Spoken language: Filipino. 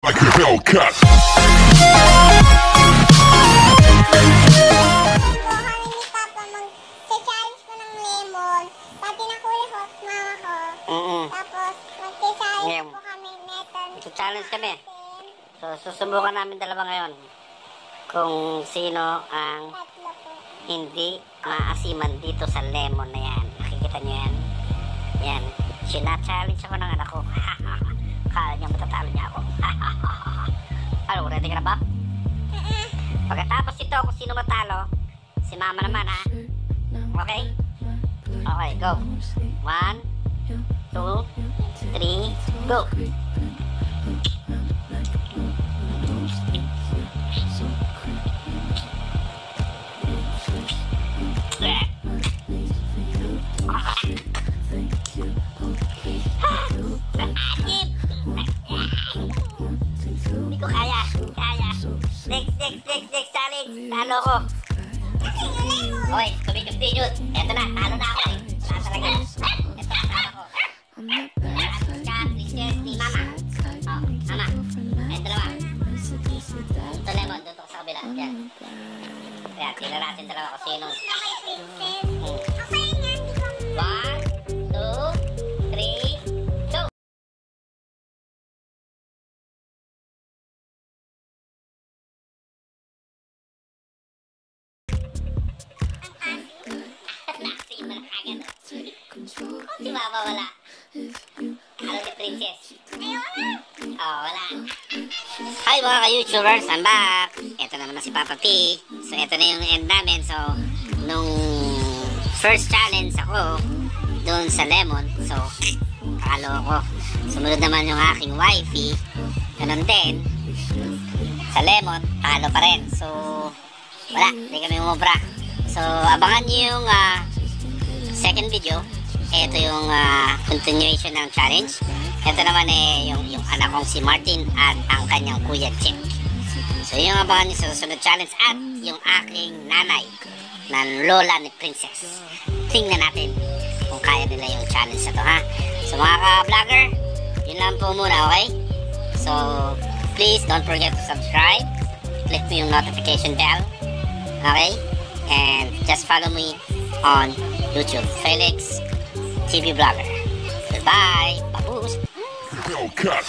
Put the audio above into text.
Like a Hellcat. Mag-challenge ko ng lemon. Pati nakuli ko, mama ko. Tapos, mag-challenge po kami metal. Mag-challenge kami. So, susubukan namin dalawa ngayon. Kung sino ang Tatlo po. hindi maasiman dito sa lemon na yan. Nakikita nyo yan? Yan. Sina-challenge ako ng anak ko. Kala niya matatalo niya ako. Ano, ready ka na ba? Pagkatapos ito, kung sino matalo, si mama naman ha. Okay? Okay, go. 1, 2, 3, go. Hindi ko kaya. Next challenge. Talo ko. Hoy, continue. Eto na, talo na ako eh. Wala talaga. Eto, talo ko. Maraming ka, princess ni mama. Oh, mama. Ayun, dalawa. Ito lemon, doon ko sa kabila. Yan. Yan, tingnan natin dalawa kung sino. 1, 2, 3, go! Nasiman agad. Si mama wala. Halo si princess. Oh, wala. Hi mga ka-YouTubers, I'm back. Ito naman na si Papa P. So, ito na yung end namin. So, nung first challenge ako doon sa lemon, so talo ako. Sumunod naman yung aking wifey, ganun din sa lemon, talo pa rin. So wala, hindi kami umubra. So abangan nyo yung second video. Ito yung continuation ng challenge. Ito naman yung anak kong si Martin at ang kanyang kuya Jack. So yung abangan nyo sa susunod challenge at yung aking nanay na lola ni Princess. Tingnan natin kung kaya nila yung challenge na to, ha? So mga ka-vlogger, yun lang po muna, okay? So please don't forget to subscribe. Click mo yung notification bell, okay? And just follow me on YouTube, Felix TV Vlogger. Goodbye! Babush! Hellcat.